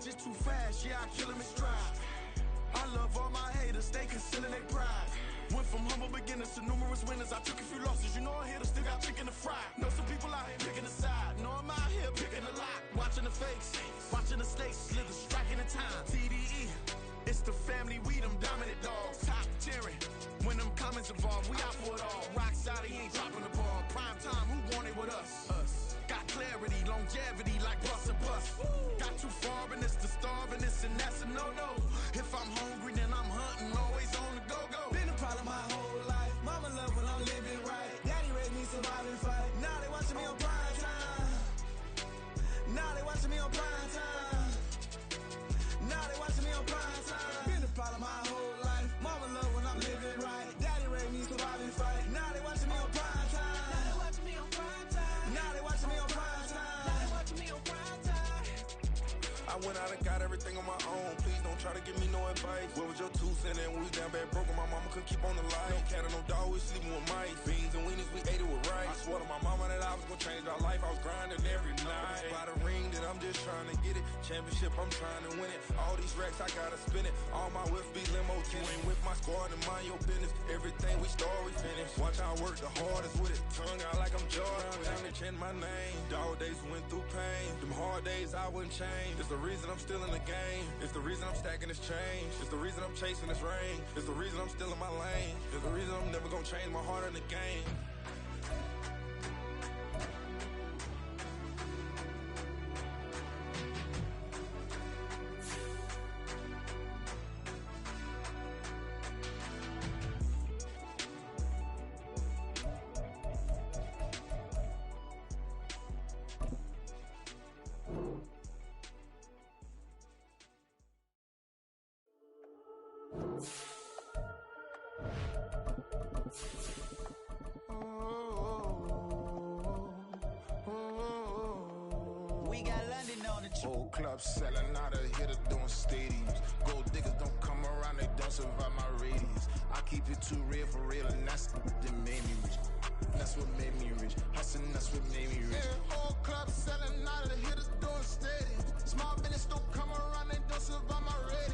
just too fast, yeah, I kill them in stride. I love all my haters, they concealing their pride. Went from humble beginners to numerous winners. I took a few losses, you know I hit, still got chicken to fry. Know some people out here picking a side, know I'm out here picking a lot. Watching the fakes, watching the stakes, slither, striking the time. TDE, it's the family, we them dominant dogs. Top tiering, when them comments involved, we out for it all. Rock side, he ain't dropping the ball. Prime time, who want it with us? Got clarity, longevity, like bus and bus. Got too far and it's the starving, this and that's a no-no. If I'm hungry, then I'm hunting, always on the go-go. Been a problem my whole life. Mama love when I'm living right. Daddy raised me survive and fight. Now they watching me on prime time. Now they watching me on prime time. Now they watching me on prime time. Been a problem my whole life. Mama love when I'm living right. Daddy raised me survive and fight. Now they watching me on prime time. Now they watching me on prime time. Now they watching me on prime time. Now they watching me on prime time. I went out and got everything on my own. Please don't try to give me no advice. What was your 2 cents and we was down bad broke and my mama couldn't keep on the light. No cat or no dog, we sleeping with mice. Beans and weenies, we ate it with rice. I swore to my mama that I was gonna change our life. I was grinding every night. By the ring that I'm just trying to get it. Championship, I'm trying to win it. All these racks, I gotta spin it. All my whips be limo tinted. With my squad and mind your business. Everything we start, we finish. Watch I work the hardest with it. Tongue out like I'm Jordan. Time to change my name. Dog days went through pain. Them hard days I wouldn't change. It's the reason I'm still in the game. It's the reason I'm stacking this change. It's the reason I'm chasing this rain. It's the reason I'm still in my lane. It's the reason I'm never gonna change my heart in the game. Whole club selling out of hitters doing stadiums. Gold diggers don't come around, they don't survive my radius. I keep it too real for real, and that's that made me rich. That's what made me rich. Hustling, that's what made me rich. Yeah, whole club selling out of the hitters doing stadiums. Small business don't come around, they don't survive my radius.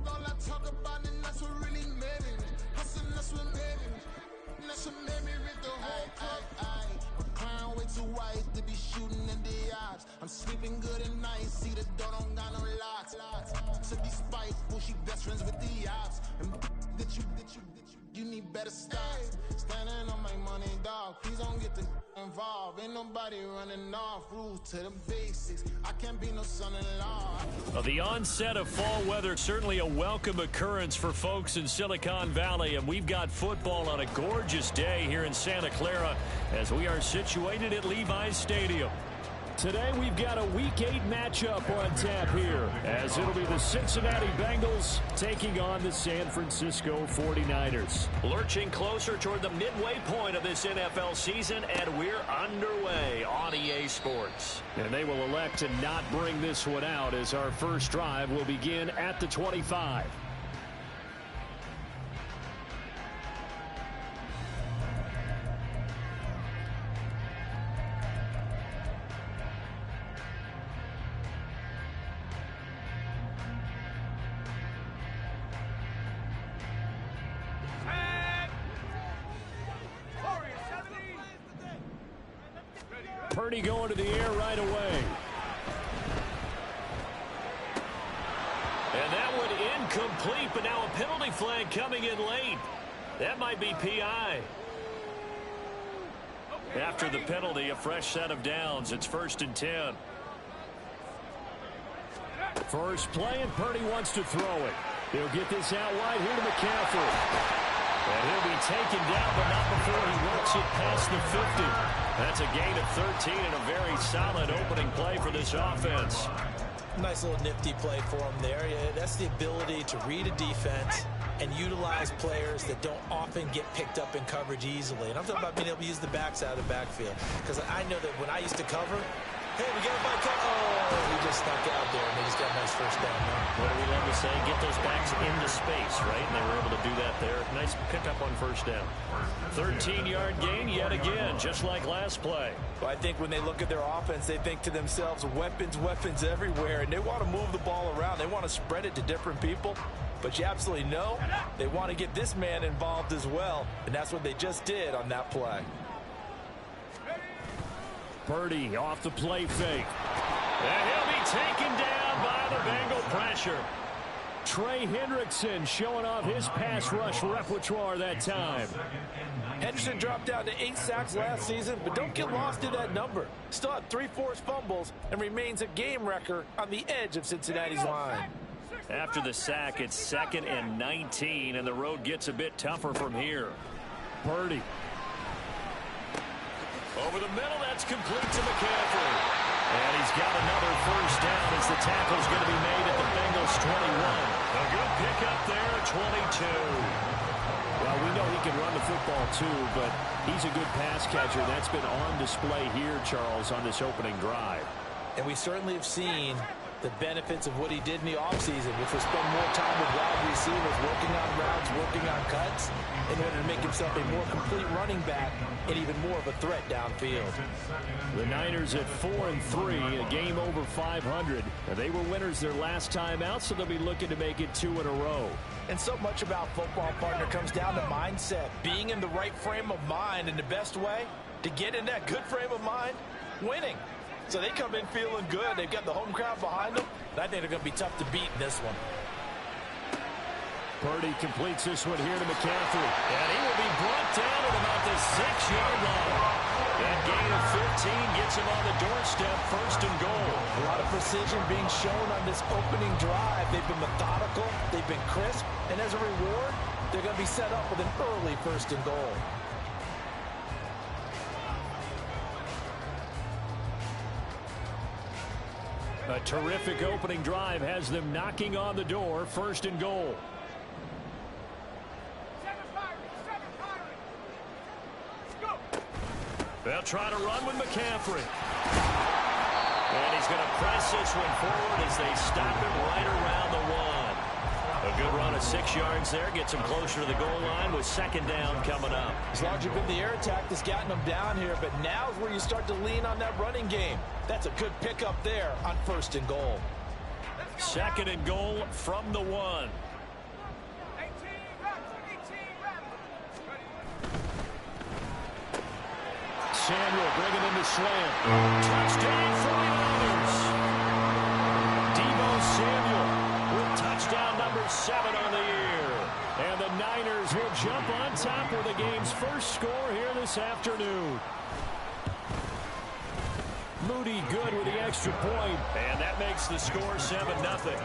All I talk about, and that's what really made me rich. Hustling, that's what made me rich. That's what made me rich. The whole club. Way too wise to be shooting in the eyes. I'm sleeping good at night. See the door don't got no locks. To be spiteful, she best friends with the ops. And that you need better stop. Standing on my money, dog. Please don't get the involved. Ain't nobody running off. Rules to the basics. I can't be no son-in-law. Well, the onset of fall weather, certainly a welcome occurrence for folks in Silicon Valley. And we've got football on a gorgeous day here in Santa Clara as we are situated at Levi's Stadium. Today we've got a Week 8 matchup on tap here, as it'll be the Cincinnati Bengals taking on the San Francisco 49ers. Lurching closer toward the midway point of this NFL season, and we're underway on EA Sports. And they will elect to not bring this one out, as our first drive will begin at the 25. Purdy going to the air right away. And that one incomplete, but now a penalty flag coming in late. That might be PI. After the penalty, a fresh set of downs. It's 1st and 10. First play, and Purdy wants to throw it. He'll get this out wide here to McCaffrey. And he'll be taken down, but not before he works it past the 50. That's a gain of 13 and a very solid opening play for this offense. Nice little nifty play for him there. Yeah, that's the ability to read a defense and utilize players that don't often get picked up in coverage easily. And I'm talking about being able to use the backs out of the backfield. Because I know that when I used to cover, hey, we got a bike. Oh, he just snuck out there, and they just got a nice first down there. What do we love to say? Get those backs into space, right? And they were able to do that there. Nice pickup on first down. 13-yard gain yet again, just like last play. Well, I think when they look at their offense, they think to themselves, weapons, weapons everywhere, and they want to move the ball around. They want to spread it to different people. But you absolutely know they want to get this man involved as well, and that's what they just did on that play. Purdy off the play fake. And he'll be taken down by the Bengal pressure. Trey Hendrickson showing off his pass rush repertoire that time. Henderson dropped down to 8 sacks last season, but don't get lost in that number. Still had 3 forced fumbles and remains a game wrecker on the edge of Cincinnati's line. After the sack, it's 2nd and 19, and the road gets a bit tougher from here. Purdy. Over the middle, that's complete to McCaffrey. And he's got another first down as the tackle's going to be made at the Bengals 21. A good pickup there at 22. Well, we know he can run the football too, but he's a good pass catcher. That's been on display here, Charles, on this opening drive. And we certainly have seen the benefits of what he did in the offseason, which was spend more time with wide receivers, working on routes, working on cuts, in order to make himself a more complete running back and even more of a threat downfield. The Niners at 4-3, a game over 500. They were winners their last time out, so they'll be looking to make it 2 in a row. And so much about football, partner, comes down to mindset, being in the right frame of mind, and the best way to get in that good frame of mind, winning. So they come in feeling good. They've got the home crowd behind them. And I think they're going to be tough to beat in this one. Purdy completes this one here to McCaffrey. And he will be brought down at about the 6-yard line. That gain of 15 gets him on the doorstep, 1st and goal. A lot of precision being shown on this opening drive. They've been methodical. They've been crisp. And as a reward, they're going to be set up with an early 1st and goal. A terrific opening drive has them knocking on the door, 1st and goal. They'll try to run with McCaffrey. And he's going to press this one forward as they stop him right around the 1. A good run of 6 yards there. Gets him closer to the goal line with 2nd down coming up. It's largely been the air attack that's gotten them down here, but now is where you start to lean on that running game. That's a good pickup there on 1st and goal. 2nd and goal from the 1. Samuel bringing in the slam. Touchdown for the Oilers. Deebo Samuel with touchdown number 7 on the year. And the Niners will jump on top with the game's first score here this afternoon. Moody good with the extra point, and that makes the score 7-0.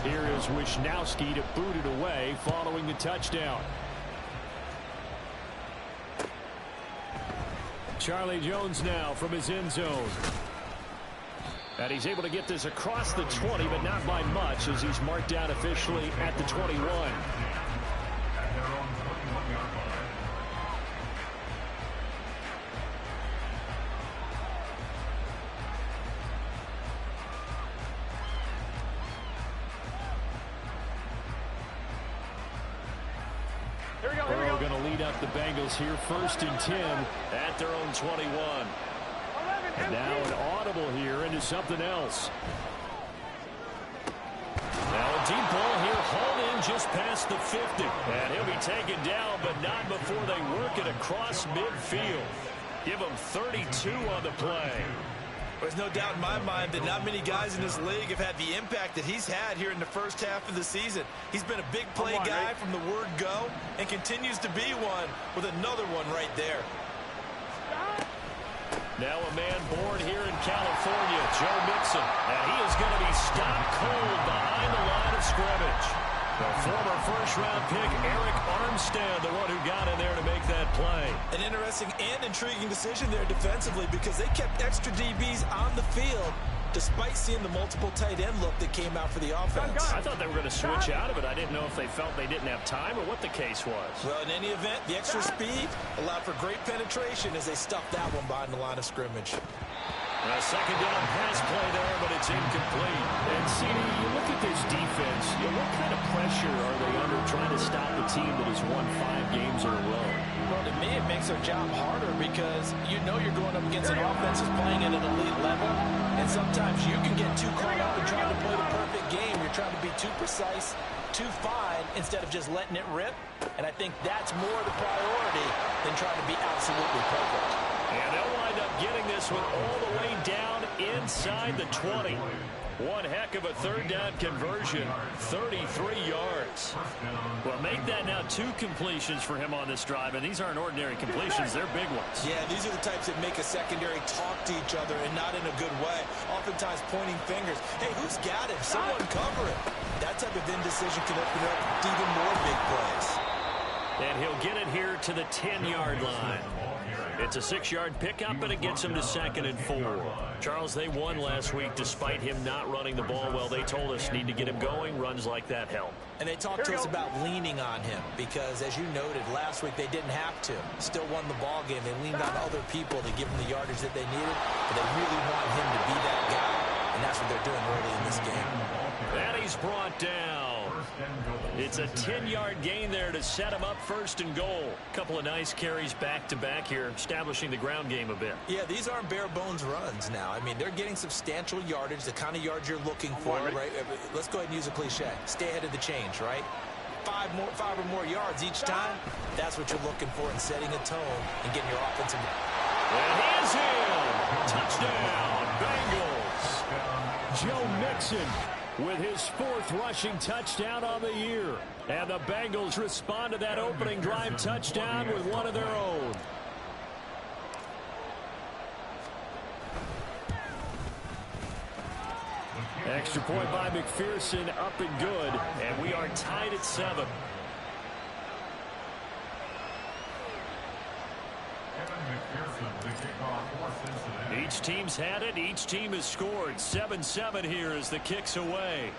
Here is Wisnowski to boot it away following the touchdown. Charlie Jones now from his end zone. And he's able to get this across the 20, but not by much as he's marked down officially at the 21. Burrow going to lead up the Bengals here, 1st and 10 at their own 21. And now an audible here into something else. Now a deep ball here, hauled in just past the 50. And he'll be taken down, but not before they work it across midfield. Give him 32 on the play. There's no doubt in my mind that not many guys in this league have had the impact that he's had here in the first half of the season. He's been a big play guy from the word go and continues to be one with another one right there. Now a man born here in California, Joe Mixon. And he is going to be stopped cold behind the line of scrimmage. The former first-round pick, Eric Armstead, the one who got in there to make that play. An interesting and intriguing decision there defensively because they kept extra DBs on the field despite seeing the multiple tight end look that came out for the offense. I thought they were going to switch out of it. I didn't know if they felt they didn't have time or what the case was. Well, in any event, the extra speed allowed for great penetration as they stuffed that one behind the line of scrimmage. A second down pass play there, but it's incomplete. And, CD, you look at this defense, what kind of pressure are they under trying to stop a team that has won 5 games in a row? Well, to me, it makes their job harder because you know you're going up against an offense that's playing at an elite level, and sometimes you can get too caught up in trying to play the perfect game. You're trying to be too precise, too fine, instead of just letting it rip. And I think that's more the priority than trying to be absolutely perfect. And they'll wind up getting this one all the way down inside the 20. One heck of a third down conversion, 33 yards. Well, make that now 2 completions for him on this drive, and these aren't ordinary completions, they're big ones. Yeah, these are the types that make a secondary talk to each other and not in a good way. Oftentimes pointing fingers. Hey, who's got him? Someone cover it. That type of indecision can open up even more big plays. And he'll get it here to the 10-yard line. It's a 6-yard pickup, and it gets him to 2nd and 4. Charles, they won last week despite him not running the ball well. They told us need to get him going. Runs like that help. And they talked to us about leaning on him because, as you noted, last week they didn't have to. Still won the ball game. They leaned on other people to give them the yardage that they needed, but they really want him to be that guy, and that's what they're doing early in this game. And he's brought down. It's a 10-yard gain there to set him up 1st and goal. Couple of nice carries back-to-back here, establishing the ground game a bit. Yeah, these aren't bare-bones runs now. I mean, they're getting substantial yardage, the kind of yards you're looking for, right? Let's go ahead and use a cliche. Stay ahead of the change, right? 5 or more yards each time, that's what you're looking for in setting a tone and getting your offensive. And he's in! Touchdown, Bengals! Joe Mixon with his 4th rushing touchdown on the year. And the Bengals respond to that opening drive touchdown with one of their own. Extra point by McPherson, up and good. And we are tied at 7. Each team's had it. Each team has scored. 7-7 here as the kick's away.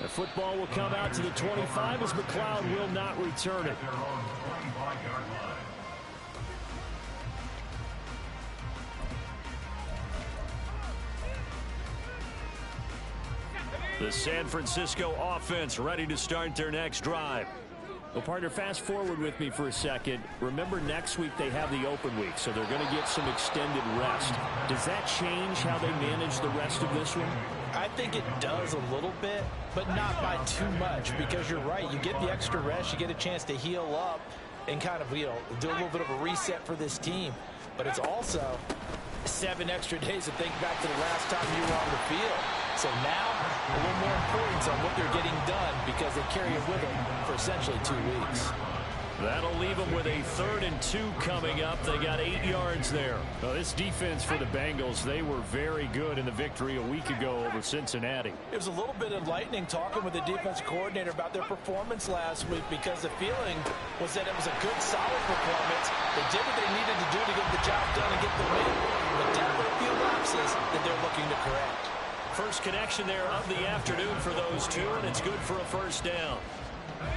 The football will come out to the 25 as McLeod will not return it. The San Francisco offense ready to start their next drive. Well, partner, fast forward with me for a second. Remember, next week they have the open week, so they're going to get some extended rest. Does that change how they manage the rest of this one? I think it does a little bit, but not by too much, because you're right. You get the extra rest, you get a chance to heal up and kind of, do a little bit of a reset for this team. But it's also 7 extra days to think back to the last time you were on the field. So now, a little more importance on what they're getting done because they carry it with them for essentially 2 weeks. That'll leave them with a 3rd and 2 coming up. They got 8 yards there. Well, this defense for the Bengals, they were very good in the victory a week ago over Cincinnati. It was a little bit enlightening talking with the defense coordinator about their performance last week because the feeling was that it was a good, solid performance. They did what they needed to do to get the job done and get the win. But definitely a few lapses that they're looking to correct. First connection there of the afternoon for those two, and it's good for a 1st down.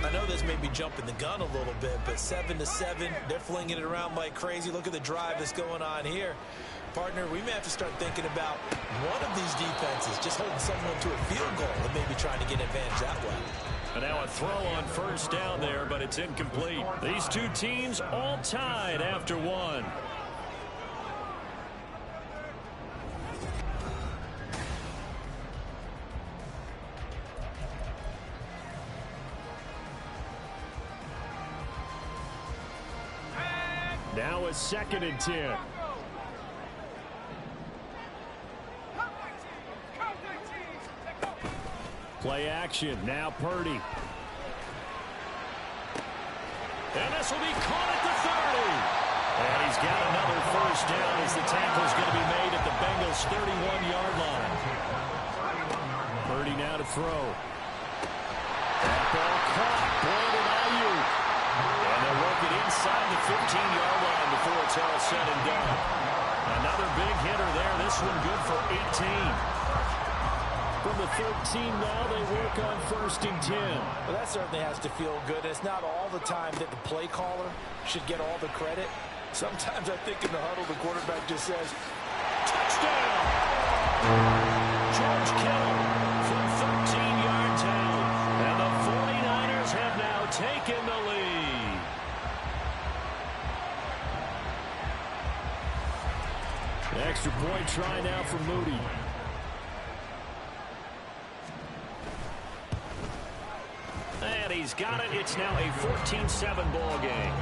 I know this may be jumping the gun a little bit, but 7-7, they're flinging it around like crazy. Look at the drive that's going on here. Partner, we may have to start thinking about one of these defenses just holding someone to a field goal and maybe trying to get advantage that way. And now a throw on 1st down there, but it's incomplete. These two teams all tied after 1. Now a 2nd and 10. Play action. Now Purdy. And this will be caught at the 30. And he's got another 1st down as the tackle's going to be made at the Bengals' 31-yard line. Purdy now to throw. That ball caught. Brandon Ayuk. And they'll work it inside the 15-yard line before it's all said and done. Another big hitter there. This one good for 18. From the 13 now, they work on 1st and 10. Well, that certainly has to feel good. It's not all the time that the play caller should get all the credit. Sometimes I think in the huddle, the quarterback just says, touchdown! George Kittle from 13 yards out. And the 49ers have now taken the lead. The extra point try now for Moody. And he's got it. It's now a 14-7 ball game.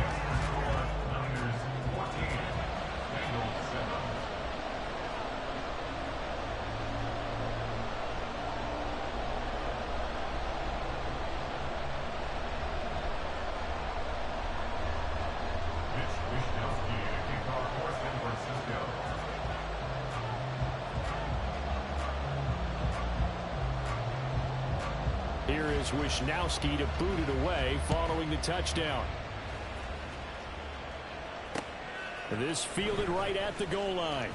Here is Wisnowski to boot it away following the touchdown. This fielded right at the goal line.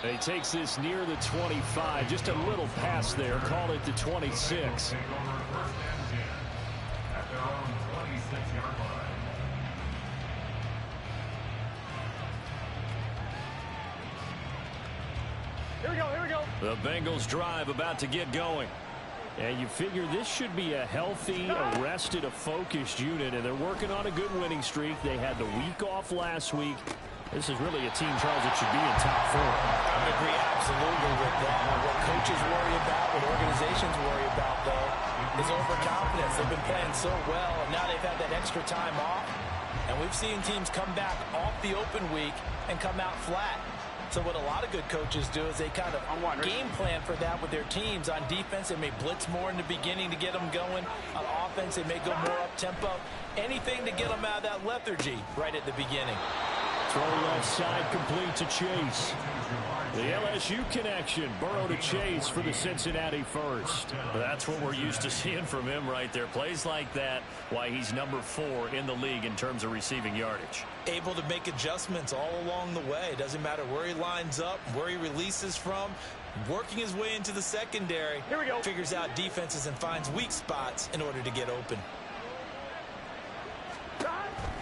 He takes this near the 25. Just a little pass there. Call it the 26. Here we go. The Bengals drive about to get going. And you figure this should be a healthy, a rested, a focused unit, and they're working on a good winning streak. They had the week off last week. This is really a team, Charles, that should be in top 4. I agree absolutely with that. What coaches worry about, what organizations worry about, though, is overconfidence. They've been playing so well, and now they've had that extra time off. And we've seen teams come back off the open week and come out flat. So what a lot of good coaches do is they kind of game plan for that with their teams. On defense, they may blitz more in the beginning to get them going. On offense, they may go more up-tempo. Anything to get them out of that lethargy right at the beginning. Throw left side complete to Chase. The LSU connection. Burrow to Chase for the Cincinnati first. That's what we're used to seeing from him right there. Plays like that, why he's number 4 in the league in terms of receiving yardage. Able to make adjustments all along the way. Doesn't matter where he lines up, where he releases from. Working his way into the secondary. Here we go. Figures out defenses and finds weak spots in order to get open.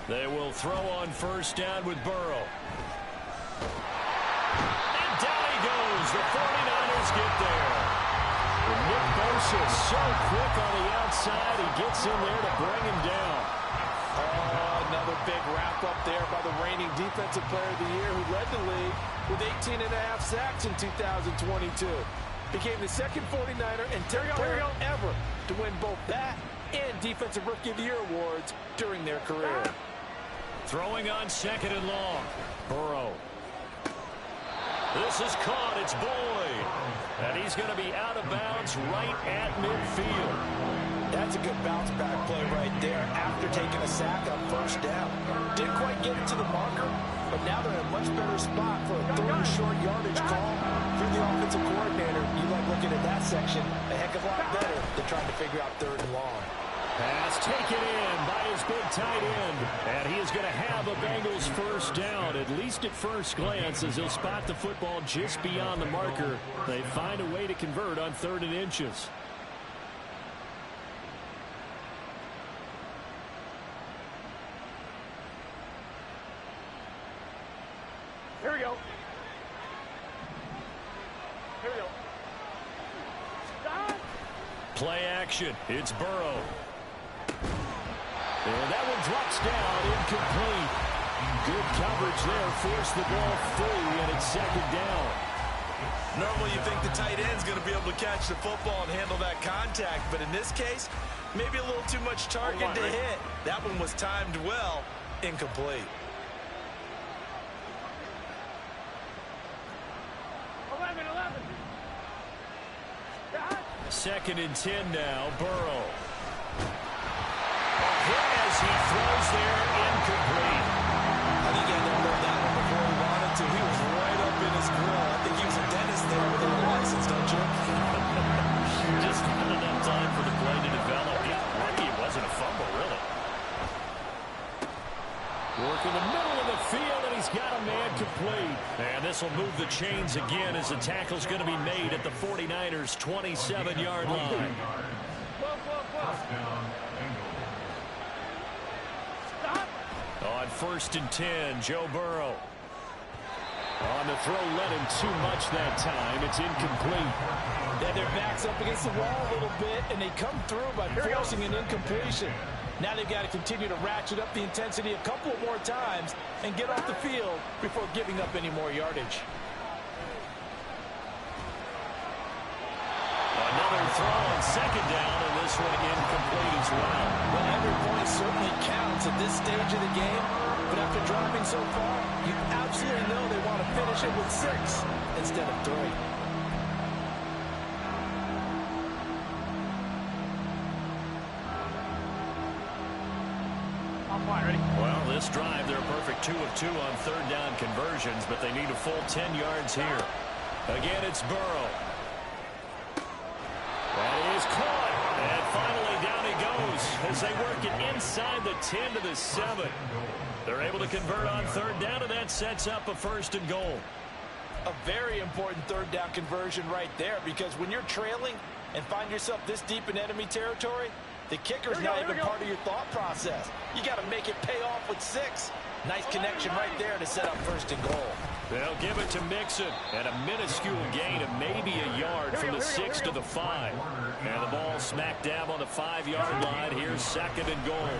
They will throw on first down with Burrow. And down he goes. The 49ers get there. And Nick Bosa so quick on the outside. He gets in there to bring him down. Oh, another big wrap-up there by the reigning Defensive Player of the Year who led the league with 18.5 sacks in 2022. Became the second 49er and 10th player ever to win both that and Defensive Rookie of the Year awards during their career. Throwing on 2nd and long. Burrow. This is caught. It's Boyd. And he's going to be out of bounds right at midfield. That's a good bounce-back play right there after taking a sack on first down. Didn't quite get it to the marker, but now they're in a much better spot for a third and short yardage call. For the offensive coordinator, you like looking at that section a heck of a lot better than trying to figure out 3rd and long. Pass taken in by his big tight end. And he is going to have a Bengals first down, at least at first glance, as he'll spot the football just beyond the marker. They find a way to convert on 3rd and inches. Here we go. Play action. It's Burrow. And that one drops down, incomplete. Good coverage there, forced the ball free, and it's 2nd down. Normally you think the tight end's going to be able to catch the football and handle that contact, but in this case, maybe a little too much target to hit. That one was timed well, incomplete. 11. 2nd and 10 now, Burrow. As he throws there, incomplete. I think he had to hold that one before he wanted to. He was right up in his grill. I think he was a dentist there with a license, don't you? Just not enough time for the play to develop. Yeah, lucky it wasn't a fumble, really. Work in the middle of the field, and he's got a man incomplete. And this will move the chains again as the tackle's going to be made at the 49ers' 27-yard line. On 1st and 10, Joe Burrow. On the throw, led him too much that time. It's incomplete. And their back's up against the wall a little bit, and they come through by forcing an incompletion. Now they've got to continue to ratchet up the intensity a couple more times and get off the field before giving up any more yardage. Another throw on 2nd down, and this one incomplete as well. Well, every point certainly counts at this stage of the game, but after driving so far, you absolutely know they want to finish it with 6 instead of 3. Well, this drive, they're a perfect 2 of 2 on 3rd down conversions, but they need a full 10 yards here. Again, it's Burrow. That is caught. And finally, down he goes as they work it inside the 10 to the 7. They're able to convert on 3rd down, and that sets up a 1st and goal. A very important 3rd down conversion right there, because when you're trailing and find yourself this deep in enemy territory, the kicker's not even part of your thought process. You got to make it pay off with 6. Nice connection right there to set up 1st and goal. They'll give it to Mixon, and a minuscule gain of maybe a yard from the 6 to the 5. And the ball smack dab on the 5-yard line. Here's 2nd and goal.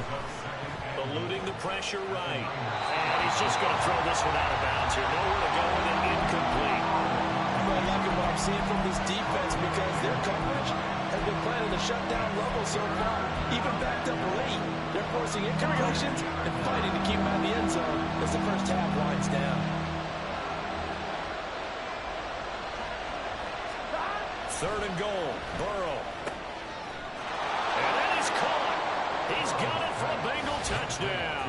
Eluding the pressure right. And he's just going to throw this one out of bounds here. Nowhere to go with it, incomplete. I'm really liking what I'm seeing from this defense because their coverage has been playing at the shutdown level so far. Even backed up late, they're forcing incompletions and fighting to keep them out of the end zone as the first half winds down. 3rd and goal, Burrow. And that is caught. He's got it for a Bengal touchdown.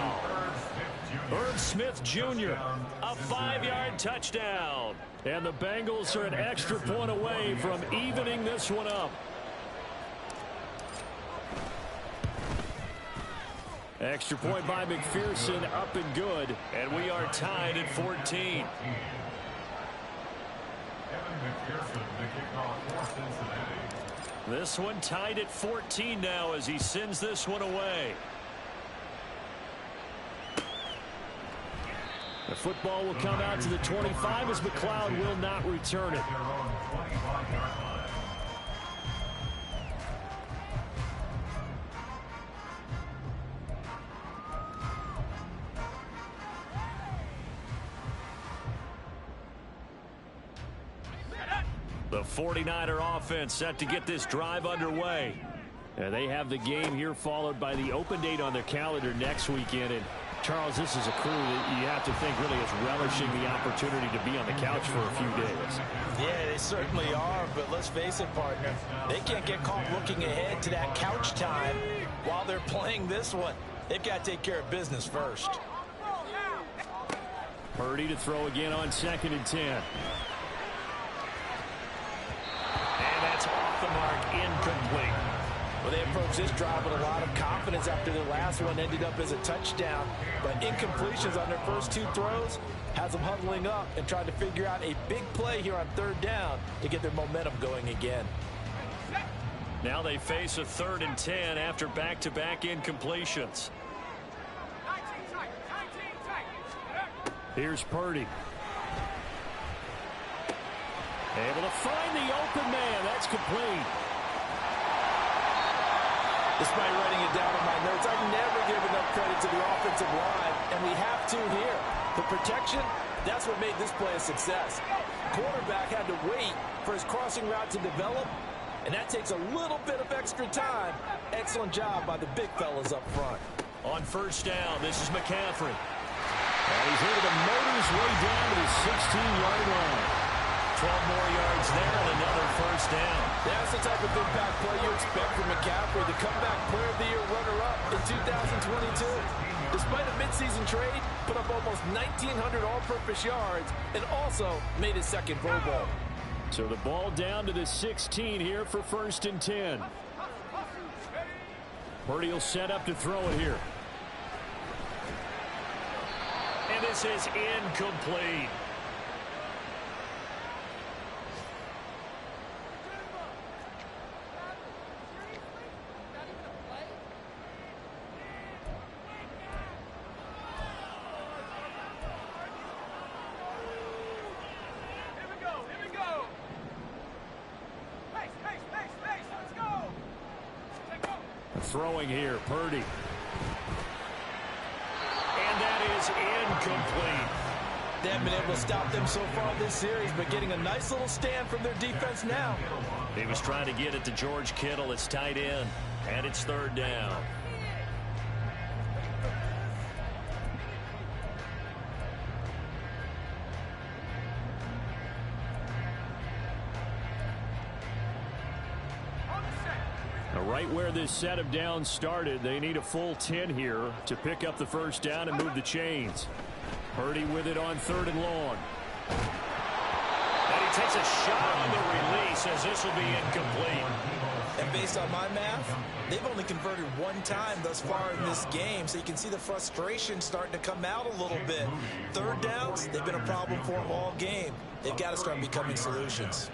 Irv Smith Jr., a 5-yard touchdown. And the Bengals are an extra point away from evening this one up. Extra point by McPherson, up and good. And we are tied at 14. This one tied at 14 now as he sends this one away. The football will come out to the 25 as McLeod will not return it. The 49er offense set to get this drive underway. And they have the game here followed by the open date on their calendar next weekend. And Charles, this is a crew that you have to think really is relishing the opportunity to be on the couch for a few days. Yeah, they certainly are, but let's face it, partner. They can't get caught looking ahead to that couch time while they're playing this one. They've got to take care of business first. Purdy to throw again on 2nd and 10. And that's off the mark, incomplete. Well, they approached this drive with a lot of confidence after their last one ended up as a touchdown. But incompletions on their first 2 throws has them huddling up and trying to figure out a big play here on 3rd down to get their momentum going again. Now they face a 3rd and 10 after back-to-back incompletions. Here's Purdy. Able to find the open man. That's complete. Despite writing it down in my notes, I've never given enough credit to the offensive line, and we have to here. The protection, that's what made this play a success. Quarterback had to wait for his crossing route to develop, and that takes a little bit of extra time. Excellent job by the big fellas up front. On 1st down, this is McCaffrey. And he's able to motor his way down to the 16-yard line. 12 more yards there and another 1st down. That's the type of impact play you expect from McCaffrey, the comeback player of the year runner-up in 2022. Despite a midseason trade, put up almost 1,900 all-purpose yards and also made his 2nd Pro Bowl. So the ball down to the 16 here for 1st and 10. Purdy will set up to throw it here. And And this is incomplete. Throwing here, Purdy. And that is incomplete. They haven't been able to stop them so far this series, but getting a nice little stand from their defense now. He was trying to get it to George Kittle. It's tight end, and it's third down. Right where this set of downs started, they need a full 10 here to pick up the first down and move the chains. Purdy with it on third and long. And he takes a shot on the release as this will be incomplete. And based on my math, they've only converted one time thus far in this game, so you can see the frustration starting to come out a little bit. Third downs, they've been a problem for them all game. They've got to start becoming solutions.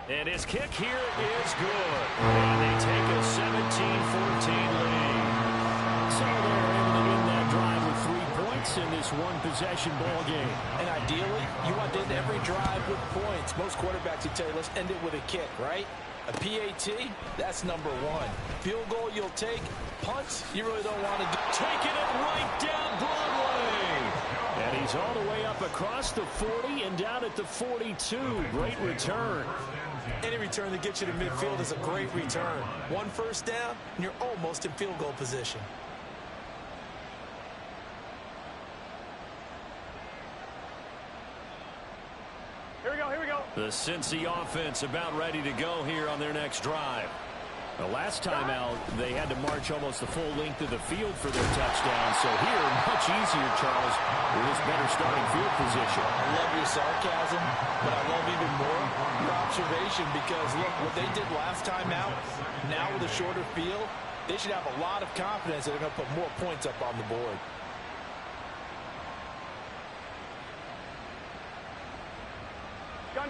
And his kick here is good. And they take a 17-14 lead. So they're able to end that drive with 3 points in this one-possession ball game. And ideally, you want to end every drive with points. Most quarterbacks would tell you, let's end it with a kick, right? A PAT, that's number one. Field goal you'll take. Punts, you really don't want to do. Taking it right down Broadway. And he's all the way up across the 40 and down at the 42. Great return. Any return that gets you to midfield is a great return. One first down, and you're almost in field goal position. Here we go, here we go. The Cincy offense about ready to go here on their next drive. The last time out, they had to march almost the full length of the field for their touchdown. So here, much easier, Charles, with this better starting field position. I love your sarcasm, but I love even more your observation because, look, what they did last time out, now with a shorter field, they should have a lot of confidence that they're going to put more points up on the board.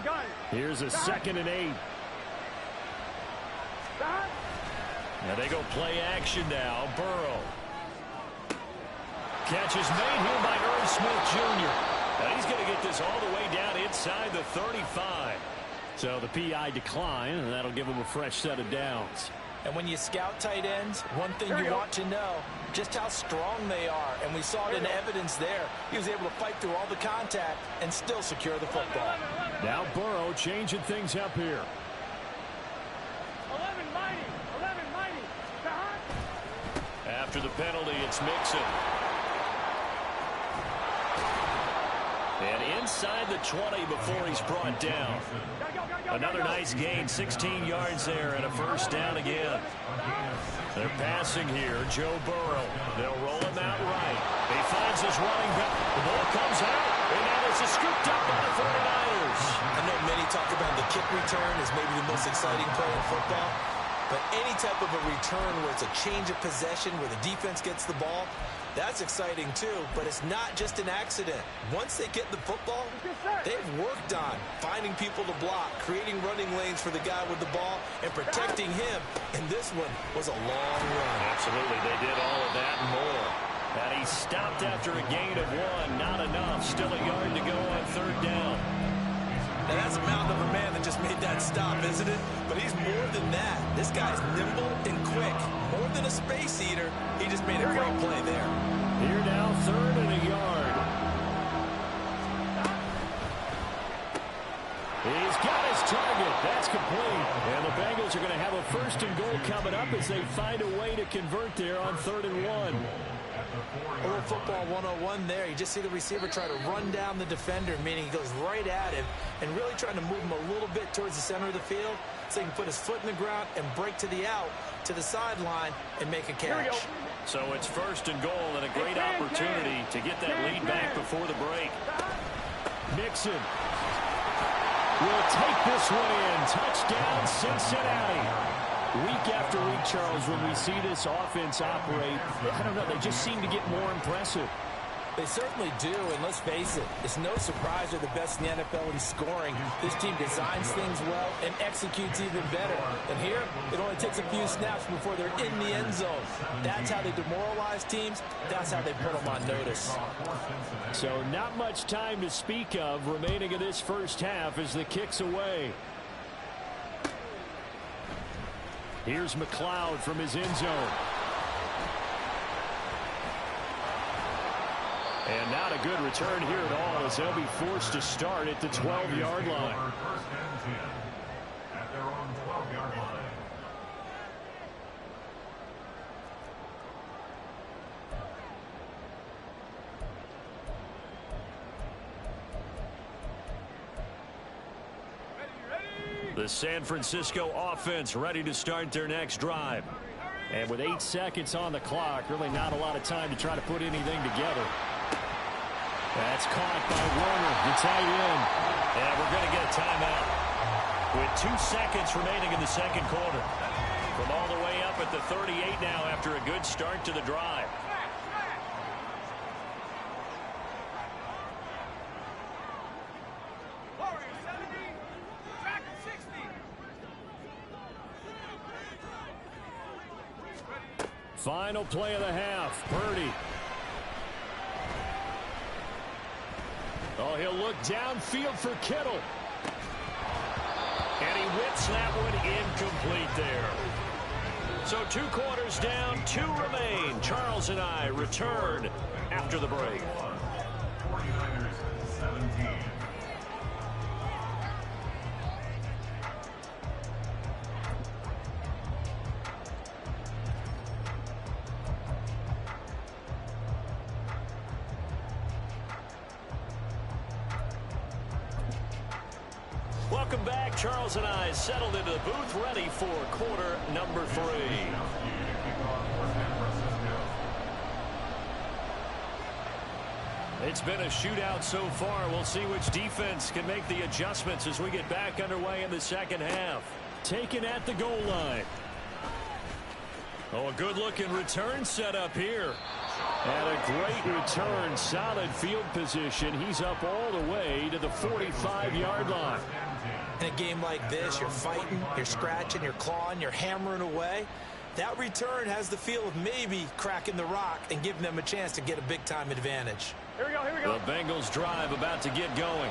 Gun. Here's a 2nd and 8. And they go play action now. Burrow. Catch is made here by Irv Smith Jr. And he's going to get this all the way down inside the 35. So the PI decline, and that'll give him a fresh set of downs. And when you scout tight ends, one thing you want to know, just how strong they are. And we saw it in evidence there. He was able to fight through all the contact and still secure the football. Now Burrow changing things up here. 11 mighty. After the penalty, it's Mixon. And inside the 20 before he's brought down. Another nice gain, 16 yards there and a first down again. They're passing here, Joe Burrow. They'll roll him out right. He finds his running back. The ball comes out, and now it's scooped up by the 49ers. I know many talk about the kick return as maybe the most exciting play in football. But any type of a return where it's a change of possession, where the defense gets the ball, that's exciting too. But it's not just an accident. Once they get the football, they've worked on finding people to block, creating running lanes for the guy with the ball, and protecting him. And this one was a long run. Absolutely, they did all of that and more. And he stopped after a gain of 1. Not enough. Still a yard to go on third down. Now that's a mountain of a man that just made that stop, isn't it? But he's more than that. This guy's nimble and quick. More than a space eater. He just made a great play there. Here now, 3rd and a yard. He's got his target. That's complete. And the Bengals are going to have a 1st and goal coming up as they find a way to convert there on 3rd and 1. A little football 101 there. You just see the receiver try to run down the defender, meaning he goes right at him and really trying to move him a little bit towards the center of the field so he can put his foot in the ground and break to the out, to the sideline, and make a catch. So it's 1st and goal and a great opportunity to get that lead back before the break. Mixon will take this one in. Touchdown, Cincinnati. Week after week, Charles, when we see this offense operate, I don't know, they just seem to get more impressive. They certainly do, and let's face it, it's no surprise they're the best in the NFL in scoring. This team designs things well and executes even better. And here, it only takes a few snaps before they're in the end zone. That's how they demoralize teams. That's how they put them on notice. So not much time to speak of remaining in this first half as the kick's away. Here's McLeod from his end zone. And not a good return here at all as they'll be forced to start at the 12-yard line. First and 10 at their own 12-yard line. The San Francisco offense ready to start their next drive. And with 8 seconds on the clock, really not a lot of time to try to put anything together. That's caught by Warner, the tight end. And we're going to get a timeout with 2 seconds remaining in the second quarter. From all the way up at the 38 now after a good start to the drive. Final play of the half, Purdy. Oh, he'll look downfield for Kittle. And he whips that one incomplete there. So 2 quarters down, 2 remain. Charles and I return after the break. 49ers 17. Welcome back. Charles and I settled into the booth, ready for quarter number 3. It's been a shootout so far. We'll see which defense can make the adjustments as we get back underway in the second half. Taken at the goal line. Oh, a good-looking return set up here. And a great return, solid field position. He's up all the way to the 45-yard line. In a game like this, you're fighting, you're scratching, you're clawing, you're hammering away. That return has the feel of maybe cracking the rock and giving them a chance to get a big-time advantage. Here we go, here we go. The Bengals drive about to get going.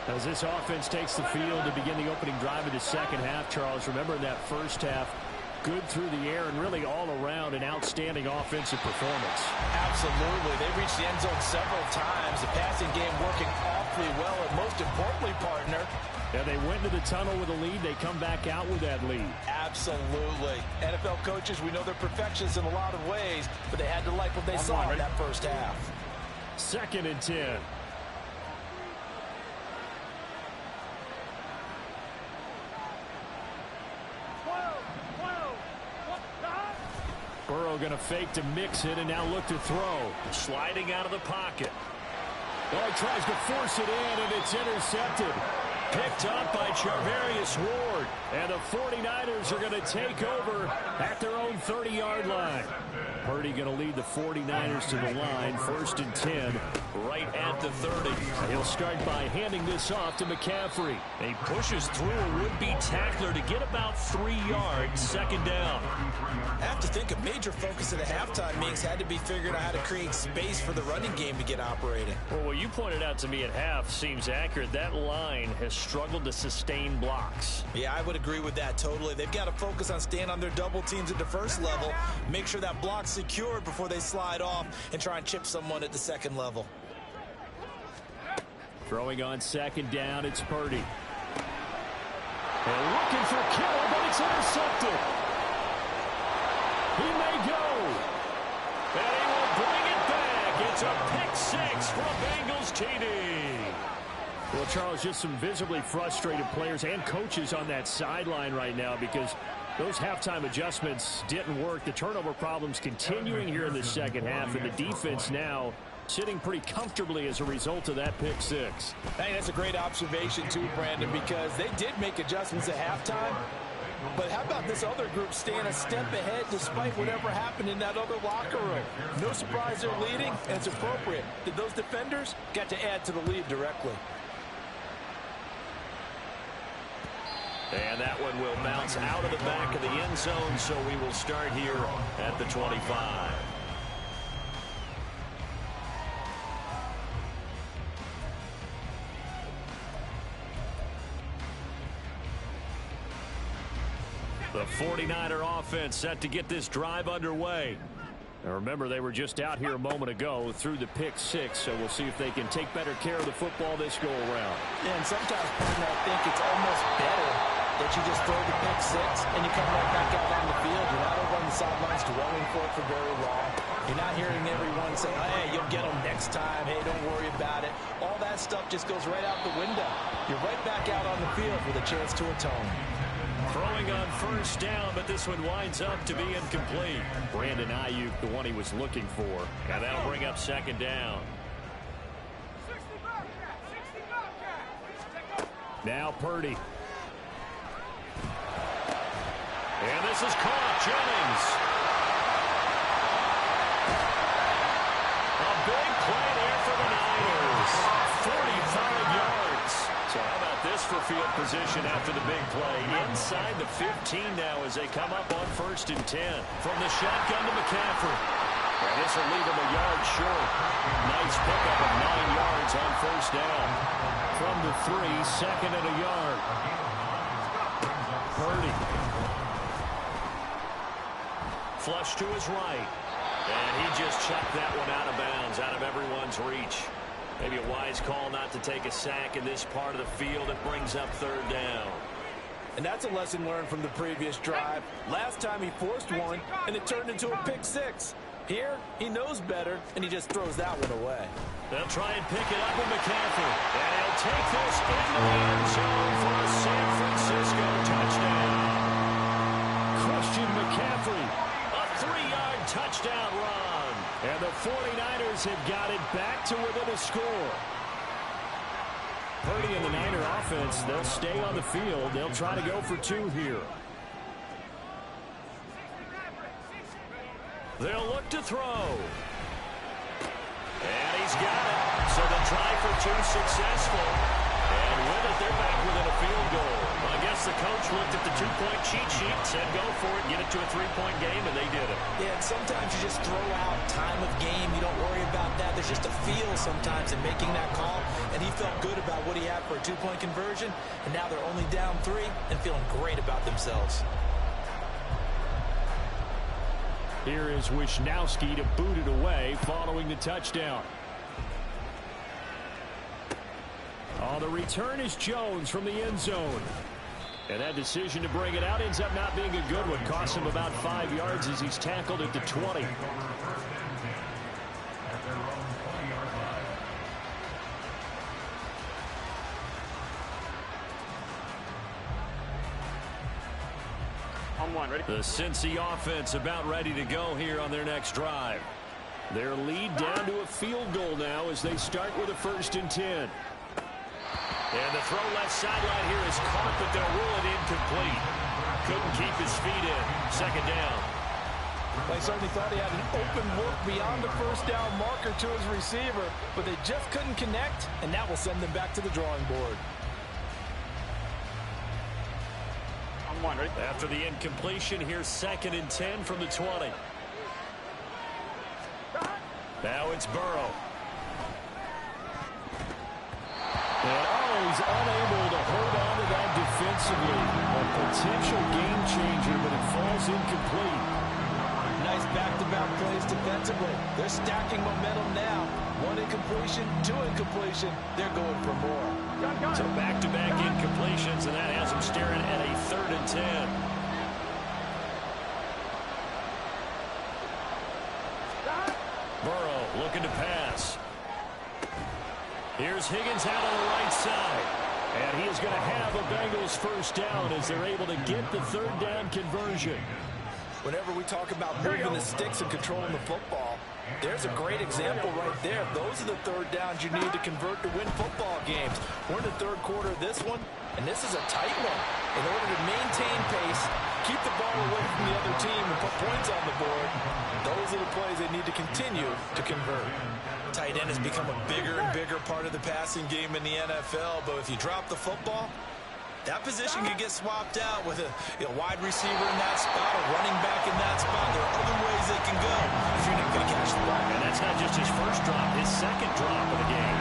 As this offense takes the field to begin the opening drive of the second half, Charles, remember in that first half, good through the air and really all around an outstanding offensive performance. Absolutely. They reached the end zone several times. The passing game working awfully well, and most importantly, partner, yeah, they went to the tunnel with a lead. They come back out with that lead. Absolutely. NFL coaches, we know they're perfectionists in a lot of ways, but they had to like what they saw in that first half. 2nd and 10. Burrow going to fake to mix it and now look to throw. Sliding out of the pocket. Oh, he tries to force it in, and it's intercepted. Picked up by Charvarius Ward. And the 49ers are going to take over at their own 30-yard line. Purdy going to lead the 49ers to the line. 1st and 10, right at the 30. He'll start by handing this off to McCaffrey. He pushes through a would-be tackler to get about 3 yards. 2nd down. I have to think a major focus of the halftime meetings had to be figuring out how to create space for the running game to get operating. Well, what you pointed out to me at half seems accurate. That line has struggled to sustain blocks. Yeah, I would agree with that totally. They've got to focus on staying on their double teams at the first level, make sure that block's secured before they slide off and try and chip someone at the second level. Throwing on 2nd down, it's Purdy. And looking for Kittle, but it's intercepted. He may go. And he will bring it back. It's a pick 6 for a Bengals TD. Well, Charles, just some visibly frustrated players and coaches on that sideline right now because those halftime adjustments didn't work. The turnover problems continuing here in the second half, and the defense now sitting pretty comfortably as a result of that pick 6. I think that's a great observation too, Brandon, because they did make adjustments at halftime, But how about this other group staying a step ahead despite whatever happened in that other locker room? No surprise they're leading, and it's appropriate that those defenders got to add to the lead directly. And that one will bounce out of the back of the end zone, so we will start here at the 25. The 49er offense set to get this drive underway. Now remember, they were just out here a moment ago through the pick six, so we'll see if they can take better care of the football this go around. Yeah, and sometimes, partner, I think it's almost better that you just throw the pick six and you come right back out on the field. You're not over on the sidelines dwelling for it for very long. You're not hearing everyone say, hey, you'll get them next time. Hey, don't worry about it. All that stuff just goes right out the window. You're right back out on the field with a chance to atone. Throwing on first down, but this one winds up to be incomplete. Brandon Ayuk, the one he was looking for. And that'll bring up second down. Now Purdy. And this is caught. Jennings. A big play there for the Niners. 45 yards. So how about this for field position after the big play? Inside the 15 now as they come up on 1st and 10. From the shotgun to McCaffrey. And this will leave him a yard short. Nice pickup of 9 yards on 1st down. From the 3, second and a yard. Purdy. Flush to his right. And he just chucked that one out of bounds, out of everyone's reach. Maybe a wise call not to take a sack in this part of the field. It brings up 3rd down. And that's a lesson learned from the previous drive. Last time he forced one, and it turned into a pick six. Here, he knows better, and he just throws that one away. They'll try and pick it up with McCaffrey. And he'll take this into the end zone for a San Francisco touchdown. Christian McCaffrey, a 3-yard touchdown run. And the 49ers have got it back to within a score. Purdy and the Niner offense, they'll stay on the field. They'll try to go for 2 here. They'll look to throw. And he's got it. So the try for 2 successful. And with it, they're back within a field goal. Well, I guess the coach looked at the 2-point cheat sheet, said go for it, get it to a 3-point game, and they did it. Yeah, and sometimes you just throw out time of game. You don't worry about that. There's just a feel sometimes in making that call, and he felt good about what he had for a 2-point conversion, and now they're only down 3 and feeling great about themselves. Here is Wisnowski to boot it away following the touchdown. Oh, the return is Jones from the end zone. And that decision to bring it out ends up not being a good one. Costs him about 5 yards as he's tackled at the 20. On 1, ready? The Cincy offense about ready to go here on their next drive. Their lead down to a field goal now as they start with a 1st and 10. And the throw left sideline here is caught, but they'll rule it incomplete. Couldn't keep his feet in. 2nd down. They certainly thought he had an open look beyond the 1st down marker to his receiver, but they just couldn't connect, and that will send them back to the drawing board. On 1, ready? After the incompletion, here's 2nd and 10 from the 20. Now it's Burrow. And he's unable to hold on to that defensively. A potential game changer, but it falls incomplete. Nice back-to-back plays defensively. They're stacking momentum now. 1 incompletion, 2 incompletion. They're going for more. So back-to-back incompletions, and that has them staring at a 3rd and 10. Burrow looking to pass. Here's Higgins out on the right side. And he is going to have a Bengals 1st down as they're able to get the 3rd down conversion. Whenever we talk about moving the sticks and controlling the football, there's a great example right there. Those are the 3rd downs you need to convert to win football games. We're in the 3rd quarter of this one, and this is a tight one. In order to maintain pace, keep the ball away from the other team, and put points on the board. Those are the plays they need to continue to convert. Tight end has become a bigger and bigger part of the passing game in the NFL, but if you drop the football, that position can get swapped out with a wide receiver in that spot, a running back in that spot. There are other ways they can go if you're not going to catch the ball. And that's not just his first drop, his second drop of the game.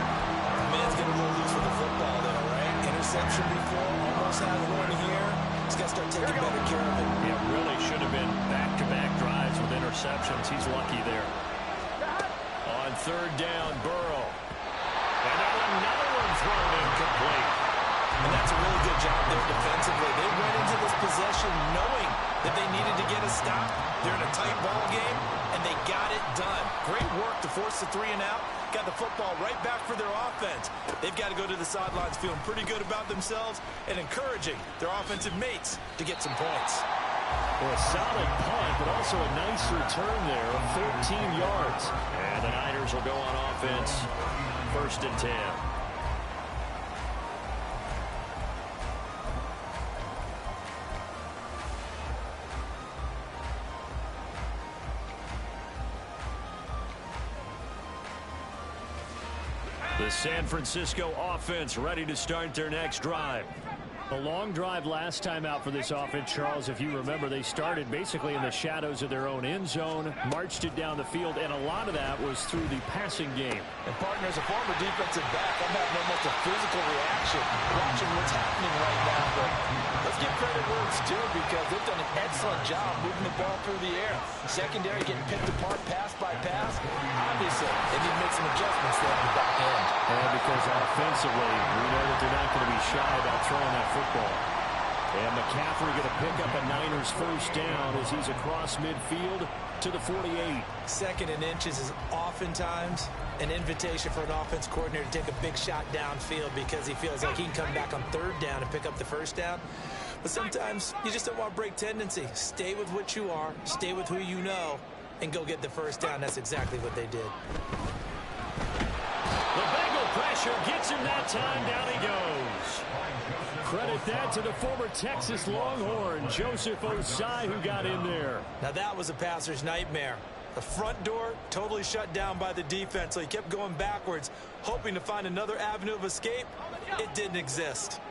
The man's going to go loose with the football, though, right? Interception before, almost had one here. He's got to start taking better care of it. It really should have been back-to-back drives with interceptions. He's lucky there. On third down, Burrow. And now another one thrown incomplete. And that's a really good job there defensively. They went into this possession knowing that they needed to get a stop. They're in a tight ball game, and they got it done. Great work to force the 3 and out. Got the football right back for their offense. They've got to go to the sidelines feeling pretty good about themselves and encouraging their offensive mates to get some points. Well, a solid punt, but also a nice return there of 13 yards. And the Niners will go on offense, 1st and 10. The San Francisco offense ready to start their next drive. A long drive last time out for this offense, Charles. If you remember, they started basically in the shadows of their own end zone, marched it down the field, and a lot of that was through the passing game. And, partner, as a former defensive back, I'm having almost a physical reaction watching what's happening right now. But let's give credit where it's due because they've done an excellent job moving the ball through the air. Secondary getting picked apart pass by pass. Obviously, they need to make some adjustments there on the back end. And because offensively, we know that they're not going to be shy about throwing that football. And McCaffrey going to pick up a Niners first down as he's across midfield to the 48. 2nd and inches is oftentimes an invitation for an offense coordinator to take a big shot downfield because he feels like he can come back on 3rd down and pick up the first down. But sometimes you just don't want to break tendency. Stay with what you are, stay with who you know, and go get the first down. That's exactly what they did. The Bengal pressure gets him that time. Down he goes. Credit that to the former Texas Longhorn, Joseph Osai, who got in there. Now that was a passer's nightmare. The front door totally shut down by the defense, so he kept going backwards, hoping to find another avenue of escape. It didn't exist.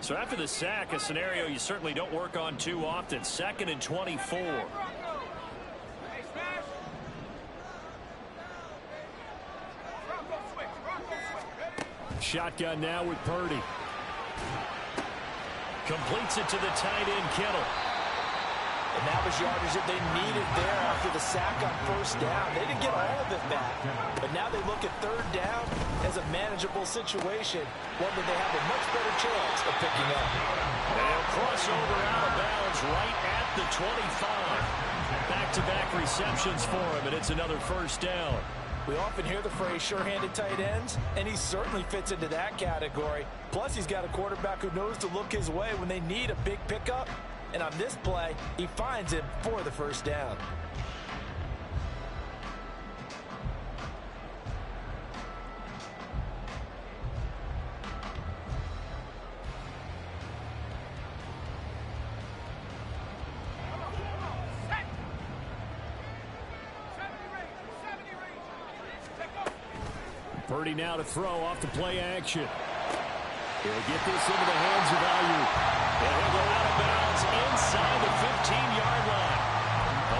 So after the sack, a scenario you certainly don't work on too often. 2nd and 24. Shotgun now with Purdy. Completes it to the tight end, Kittle. And that was yardage that they needed there after the sack on 1st down. They didn't get all of it back, but now they look at 3rd down as a manageable situation, one that they have a much better chance of picking up. They'll cross over out of bounds right at the 25. Back-to-back receptions for him, and it's another first down. We often hear the phrase sure-handed tight ends, and he certainly fits into that category. Plus, he's got a quarterback who knows to look his way when they need a big pickup. And on this play, he finds him for the first down. Purdy now to throw off the play action. He'll get this into the hands of Ayuk. And he'll go out of bounds inside the 15-yard line.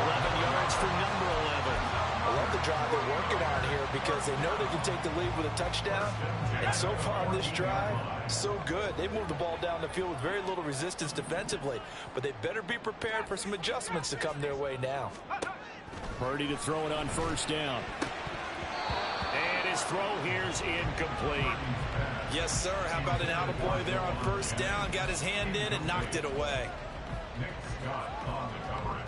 11 yards for number 11. I love the drive they're working on here because they know they can take the lead with a touchdown. And so far on this drive, so good. They moved the ball down the field with very little resistance defensively. But they better be prepared for some adjustments to come their way now. Purdy to throw it on 1st down. And his throw here's incomplete. Yes, sir. How about an attaboy there on 1st down? Got his hand in and knocked it away. Nick Scott on the coverage.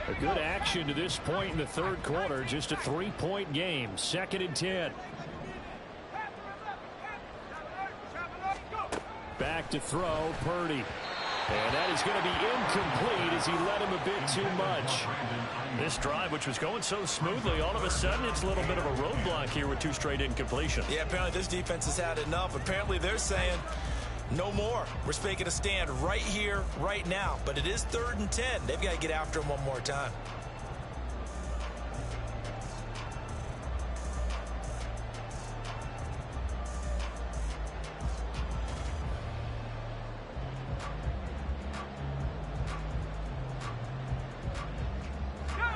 A good action to this point in the 3rd quarter. Just a 3-point game. 2nd and 10. Back to throw, Purdy. And that is going to be incomplete as he led him a bit too much. This drive, which was going so smoothly, all of a sudden it's a little bit of a roadblock here with 2 straight incompletions. Yeah, apparently this defense has had enough. Apparently they're saying no more. We're making a stand right here, right now. But it is 3rd and 10. They've got to get after him one more time.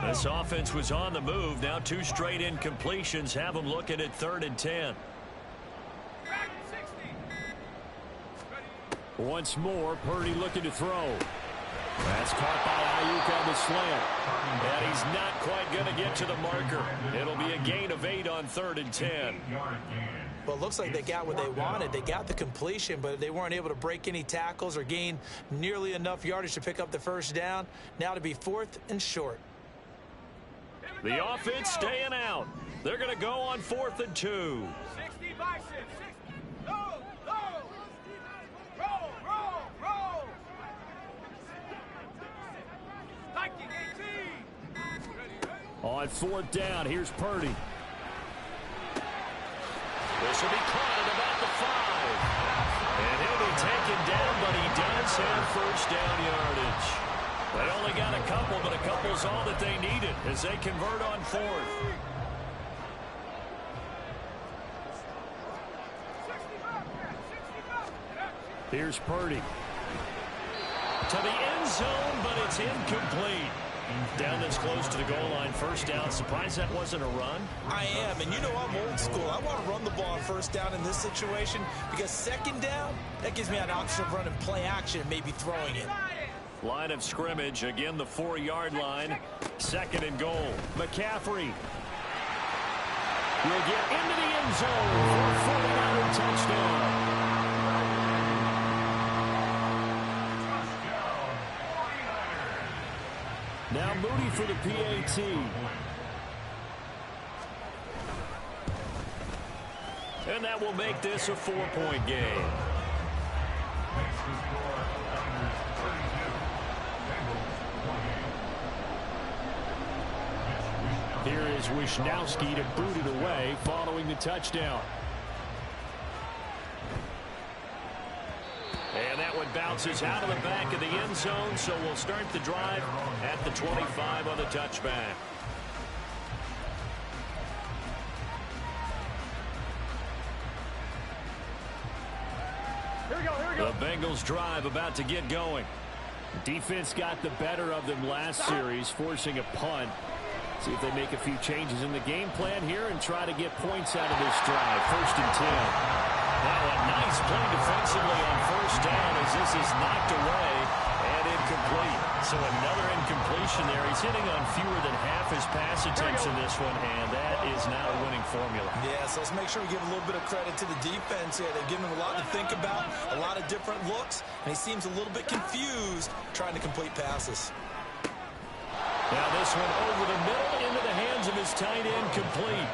This offense was on the move. Now 2 straight incompletions have them looking at 3rd and 10. Once more, Purdy looking to throw. That's caught by Ayuk on the slant. And he's not quite going to get to the marker. It'll be a gain of 8 on 3rd and 10. Well, it looks like they got what they wanted. They got the completion, but they weren't able to break any tackles or gain nearly enough yardage to pick up the first down. Now to be 4th and short. The offense staying out. They're going to go on 4th and 2. 60 by 6. Go, go. Roll, roll, roll. 19-18. On 4th down, here's Purdy. This will be caught at about the 5. And he'll be taken down, but he does have first down yardage. They only got a couple, but a couple's all that they needed as they convert on 4th. Here's Purdy. To the end zone, but it's incomplete. Down this close to the goal line, first down. Surprised that wasn't a run? I am, and you know I'm old school. I want to run the ball on first down in this situation because 2nd down, that gives me an option of running play action and maybe throwing it. Line of scrimmage, again the 4-yard line. 2nd and goal. McCaffrey will get into the end zone for a 49er touchdown. Now Moody for the PAT. And that will make this a 4-point game. Here is Wisnowski to boot it away following the touchdown. And that one bounces out of the back of the end zone, so we'll start the drive at the 25 on the touchback. Here we go, here we go. The Bengals drive about to get going. Defense got the better of them last series, forcing a punt. See if they make a few changes in the game plan here and try to get points out of this drive. 1st and 10. Now a nice play defensively on first down as this is knocked away and incomplete. So another incompletion there. He's hitting on fewer than half his pass attempts in this one, and that is now a winning formula. Yeah, so let's make sure we give a little bit of credit to the defense here. They've given him a lot to think about, a lot of different looks, and he seems a little bit confused trying to complete passes. Now this one over the middle into the hands of his tight end, complete.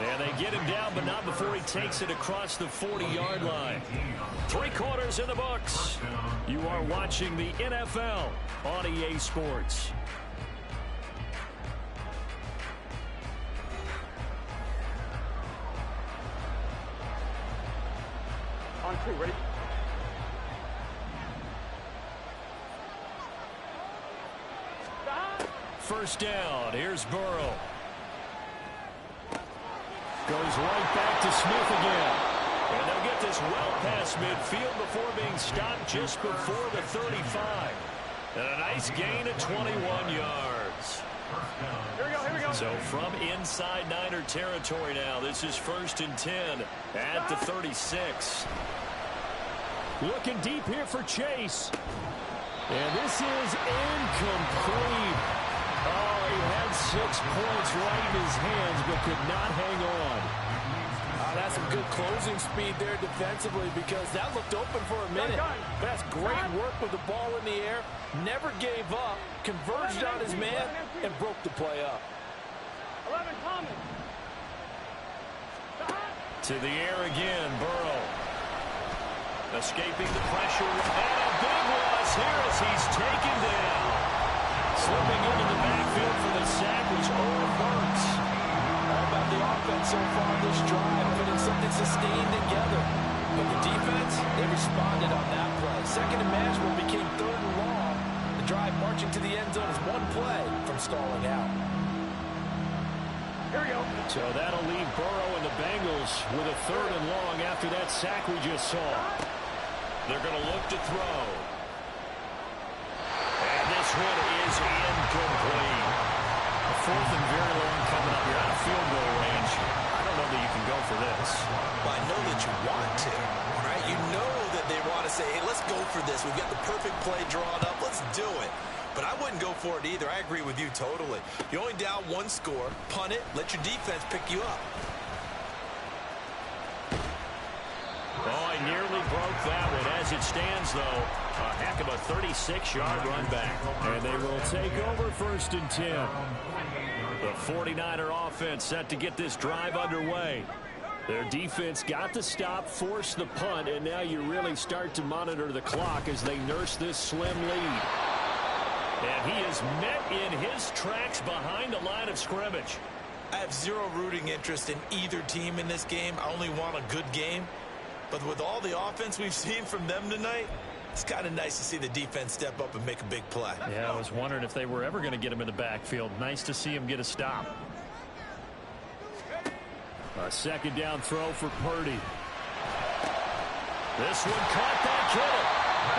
And they get him down, but not before he takes it across the 40-yard line. 3 quarters in the books. You are watching the NFL on EA Sports. On 2, ready? First down. Here's Burrow. Goes right back to Smith again. And they'll get this well past midfield before being stopped just before the 35. And a nice gain of 21 yards. Here we go, here we go. So from inside Niner territory now, this is 1st and 10 at the 36. Looking deep here for Chase. And this is incomplete. Oh, he had 6 points right in his hands, but could not hang on. That's some good closing speed there defensively because that looked open for a minute. That's great work with the ball in the air. Never gave up, converged on his man, and broke the play up. 11, Thomas. To the air again, Burrow. Escaping the pressure, and a big loss here as he's taken down. Slipping into the backfield for the sack was Owen Burks. All about the offense so far this drive, putting something sustained together. But the defense, they responded on that play. Second and manageable became third and long. The drive marching to the end zone is one play from stalling out. Here we go. So that'll leave Burrow and the Bengals with a third and long after that sack we just saw. They're going to look to throw. And this one is incomplete. A fourth and very long coming up. You're out of field goal range. I don't know that you can go for this. Well, I know that you want to, right? You know that they want to say, hey, let's go for this. We've got the perfect play drawn up. Let's do it. But I wouldn't go for it either. I agree with you totally. You're only down one score. Punt it. Let your defense pick you up. Oh, I nearly broke that one. As it stands, though, a heck of a 36-yard run back. And they will take over 1st and 10. The 49er offense set to get this drive underway. Their defense got the stop, forced the punt, and now you really start to monitor the clock as they nurse this slim lead. And he is met in his tracks behind the line of scrimmage. I have zero rooting interest in either team in this game. I only want a good game. But with all the offense we've seen from them tonight, it's kind of nice to see the defense step up and make a big play. Yeah, I was wondering if they were ever going to get him in the backfield. Nice to see him get a stop. A second down throw for Purdy. This one caught by Kittle.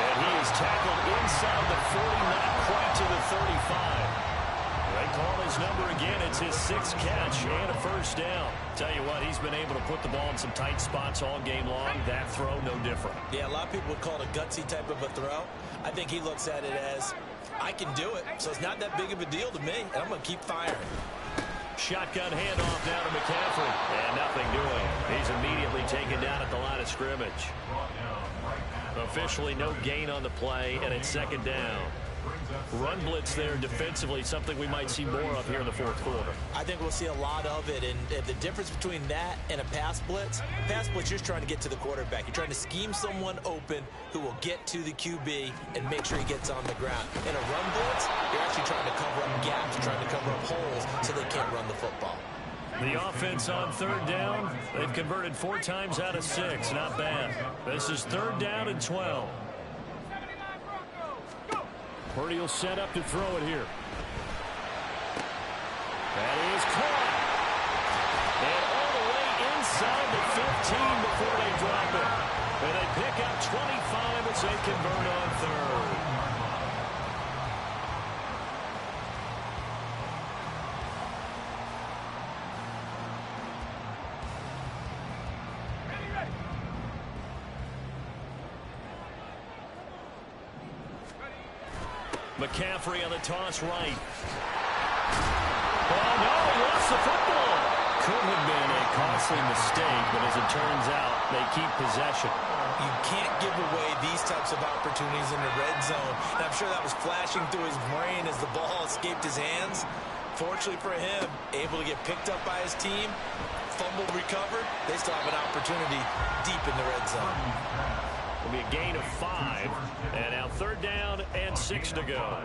And he is tackled inside the 40, not quite to the 35. They call his number again. It's his 6th catch and a first down. Tell you what, he's been able to put the ball in some tight spots all game long. That throw, no different. Yeah, a lot of people would call it a gutsy type of a throw. I think he looks at it as, I can do it, so it's not that big of a deal to me, and I'm going to keep firing. Shotgun handoff down to McCaffrey. And nothing doing. He's immediately taken down at the line of scrimmage. Officially no gain on the play, and it's 2nd down. Run blitz there defensively, something we might see more of here in the 4th quarter. I think we'll see a lot of it, and the difference between that and a pass blitz, you're just trying to get to the quarterback. You're trying to scheme someone open who will get to the QB and make sure he gets on the ground. In a run blitz, you're actually trying to cover up gaps, trying to cover up holes so they can't run the football. The offense on 3rd down, they've converted 4 times out of 6. Not bad. This is 3rd down and 12. Purdy will set up to throw it here. That is caught. And all the way inside the 15 before they drop it. And they pick up 25 as they convert on 3rd. McCaffrey on the toss right. Oh, no, he lost the football. Could have been a costly mistake, but as it turns out, they keep possession. You can't give away these types of opportunities in the red zone. And I'm sure that was flashing through his brain as the ball escaped his hands. Fortunately for him, able to get picked up by his team, fumble recovered. They still have an opportunity deep in the red zone. Will be a gain of 5, and now 3rd down and 6 to go.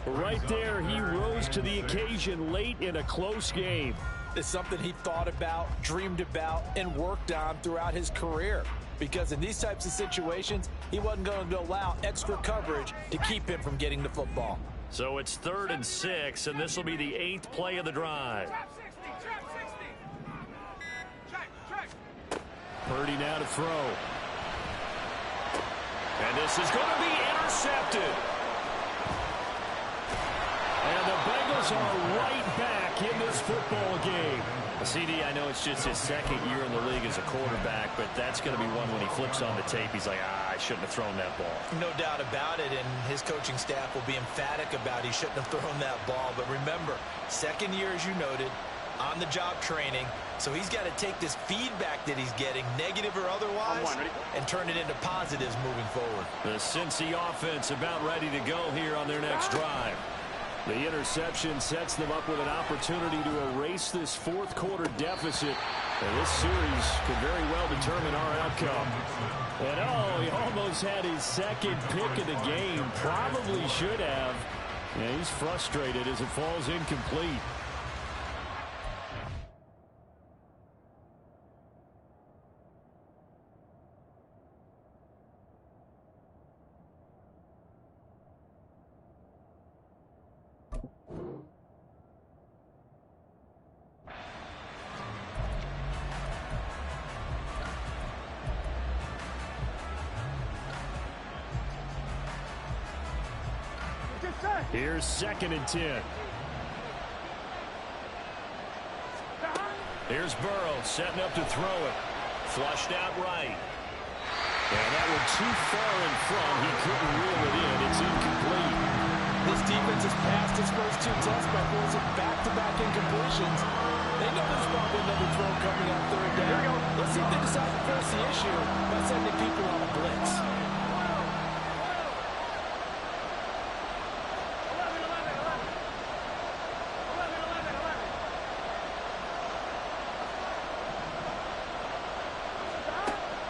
Right there, he rose to the occasion late in a close game. It's something he thought about, dreamed about, and worked on throughout his career. Because in these types of situations, he wasn't going to allow extra coverage to keep him from getting the football. So it's 3rd and 6, and this will be the 8th play of the drive. Purdy now to throw. And this is going to be intercepted. And the Bengals are right back in this football game. CD, I know it's just his 2nd year in the league as a quarterback, but that's going to be one when he flips on the tape. He's like, I shouldn't have thrown that ball. No doubt about it, and his coaching staff will be emphatic about he shouldn't have thrown that ball. But remember, 2nd year, as you noted, on-the-job training. So he's got to take this feedback that he's getting, negative or otherwise, and turn it into positives moving forward. The Cincy offense about ready to go here on their next drive. The interception sets them up with an opportunity to erase this 4th quarter deficit. And this series could very well determine our outcome. And oh, Oh, he almost had his second pick of the game. Probably should have. Yeah, he's frustrated as it falls incomplete. Here's 2nd and 10. Here's Burrow setting up to throw it. Flushed out right. And that one too far in front. He couldn't reel it in. It's incomplete. This defense has passed its first 2 tests by forcing back-to-back incompletions. They know there's probably another throw coming on 3rd down. Let's see if they decide to force the issue by sending people on a blitz.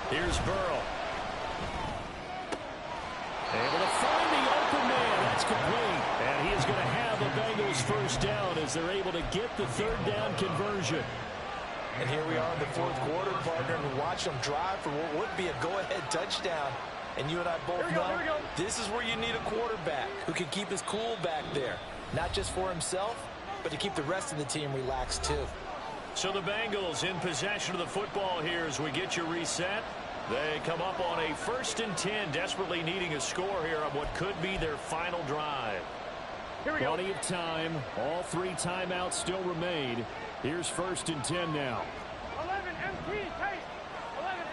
Here's Burrow. Able to find the open man. That's complete. And he is going to have a Bengals first down as they're able to get the 3rd down conversion. And here we are in the 4th quarter, partner, and watch them drive for what would be a go-ahead touchdown. And you and I both know this is where you need a quarterback who can keep his cool back there. Not just for himself, but to keep the rest of the team relaxed too. So the Bengals in possession of the football here as we get you reset. They come up on a 1st and 10, desperately needing a score here on what could be their final drive. Plenty of time. All 3 timeouts still remain. Here's 1st and 10 now. 11 MP, tight. 11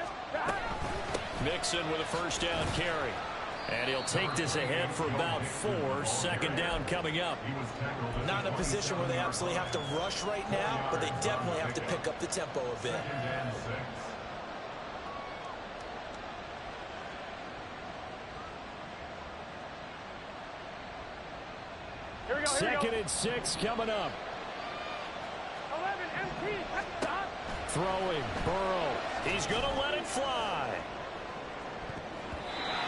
MP. Mixon with a first down carry. And he'll take this ahead for about 4. 2nd down coming up. Not in a position where they absolutely have to rush right now, but they definitely have to pick up the tempo a bit. Here we go, 2nd and 6 coming up. 11 MP, touchdown. Throwing, Burrow. He's going to let it fly.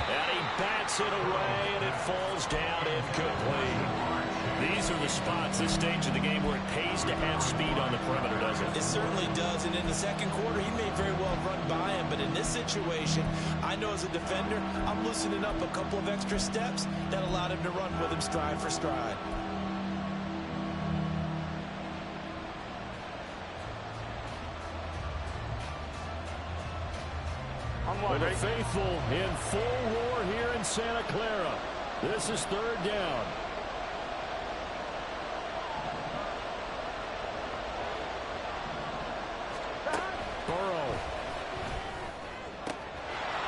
And he bats it away, and it falls down incomplete. These are the spots, this stage of the game, where it pays to have speed on the perimeter, doesn't it? It certainly does, and in the 2nd quarter, he may very well run by him, but in this situation, I know as a defender, I'm loosening up a couple of extra steps that allowed him to run with him stride for stride. For the faithful in full roar here in Santa Clara. This is 3rd down. Burrow.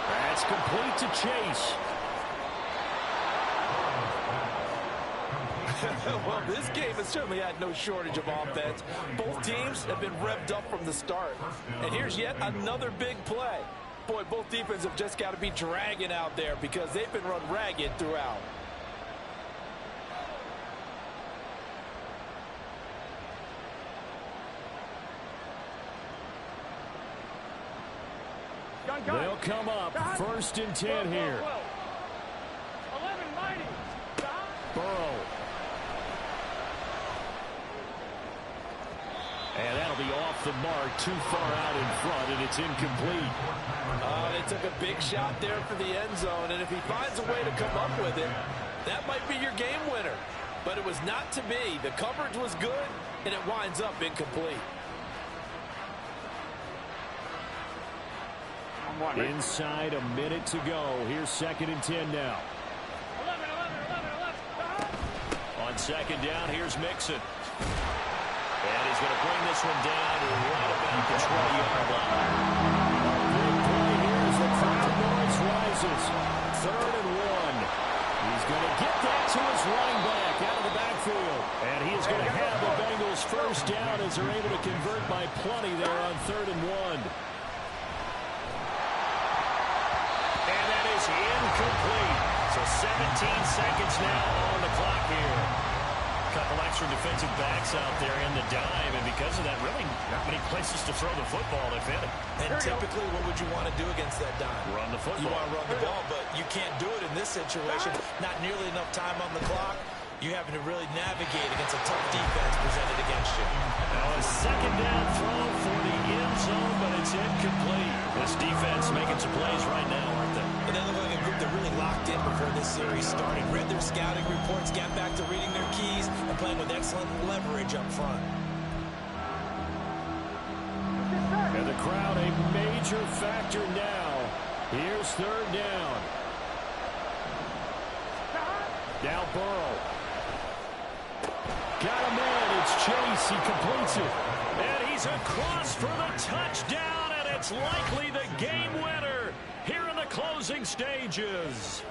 That's complete to Chase. Well, this game has certainly had no shortage of offense. Both teams have been revved up from the start. And here's yet another big play. Boy, both defenses have just got to be dragging out there because they've been run ragged throughout. They'll come up 1st and 10 here. 11 mighty. Burrow. And that'll be off the mark, too far out in front, and it's incomplete. They took a big shot there for the end zone, and if he finds a way to come up with it, that might be your game winner. But it was not to be. The coverage was good, and it winds up incomplete. Inside a minute to go. Here's 2nd and 10 now. 11. On 2nd down, here's Mixon. And he's going to bring this one down right about the 20-yard line. Big play here as the crowd noise rises. 3rd and 1. He's going to get that to his running back out of the backfield. And he is going to have the Bengals first down as they're able to convert by plenty there on 3rd and 1. And that is incomplete. So 17 seconds now on the clock here. Couple extra defensive backs out there in the dime, and because of that, really not many places to throw the football if any. And typically, what would you want to do against that dime? Run the football. You want to run the ball, but you can't do it in this situation. Not nearly enough time on the clock. You having to really navigate against a tough defense presented against you. Now a second down throw for the end zone, but it's incomplete. This defense making some plays right now, aren't they? And they look like a group that really locked in before this series started. Read their scouting reports, got back to reading their keys, and playing with excellent leverage up front. And the crowd a major factor now. Here's third down. Now Burrow. Got him in. It's Chase. He completes it. And he's across for the touchdown, and it's likely the game winner here in the closing stages.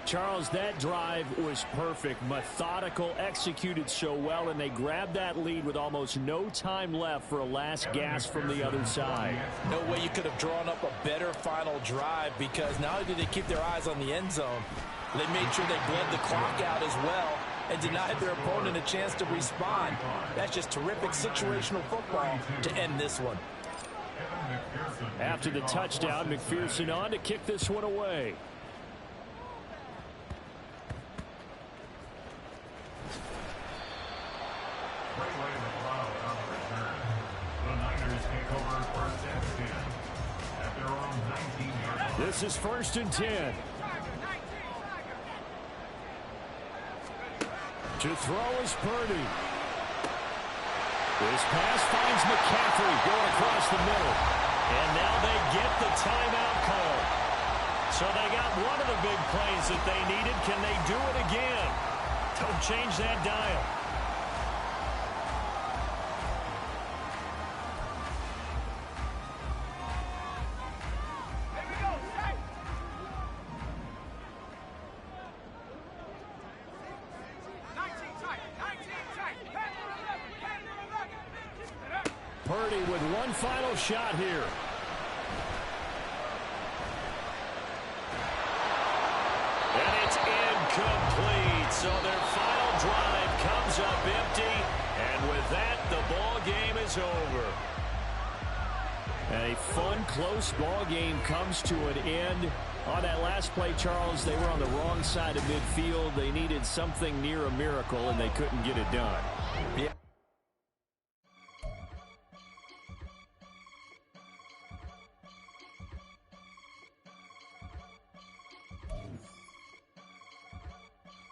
Charles, that drive was perfect. Methodical, executed so well, and they grabbed that lead with almost no time left for a last gasp from the other side. No way you could have drawn up a better final drive, because not only did they keep their eyes on the end zone, they made sure they bled the clock out as well and denied their opponent a chance to respond. That's just terrific situational football to end this one. After the touchdown, McPherson on to kick this one away. This is 1st and 10. To throw is Purdy. This pass finds McCaffrey going across the middle. And now they get the timeout call. So they got one of the big plays that they needed. Can they do it again? Don't change that dial. Purdy with one final shot here. And it's incomplete. So their final drive comes up empty. And with that, the ball game is over. And a fun, close ball game comes to an end. On that last play, Charles, they were on the wrong side of midfield. They needed something near a miracle, and they couldn't get it done. Yeah.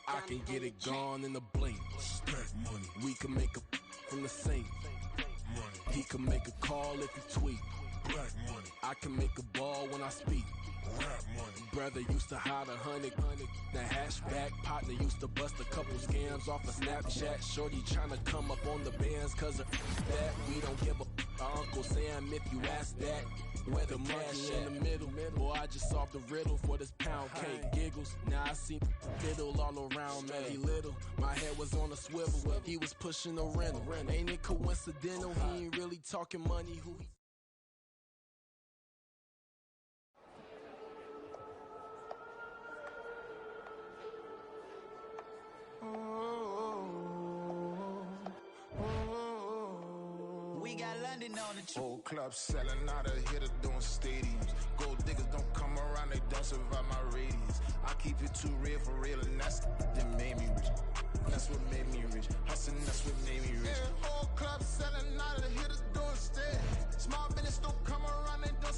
I can get it gone in a blink. Stack money. We can make a from the sink. Money. He can make a call if he tweet. Black money. I can make a ball when I speak. Rap money. Brother used to hide 100. The hashback partner used to bust a couple scams off of Snapchat. Shorty tryna come up on the bands cause of that. We don't give a Uncle Sam if you ask that. Where the money in the middle. Boy, I just solved the riddle for this pound cake. Giggles. Now I see fiddle all around me. He little. My head was on a swivel. He was pushing a rental. Ain't it coincidental? He ain't really talking money. Who he We got London on the whole club selling out of hitter doing stadiums. Gold diggers don't come around, they don't survive my radius. I keep it too real for real, and that's that made me rich. That's what made me rich. Hustling, that's what made me rich. Whole club selling out of hitters doing stadiums. Small business don't come around, they don't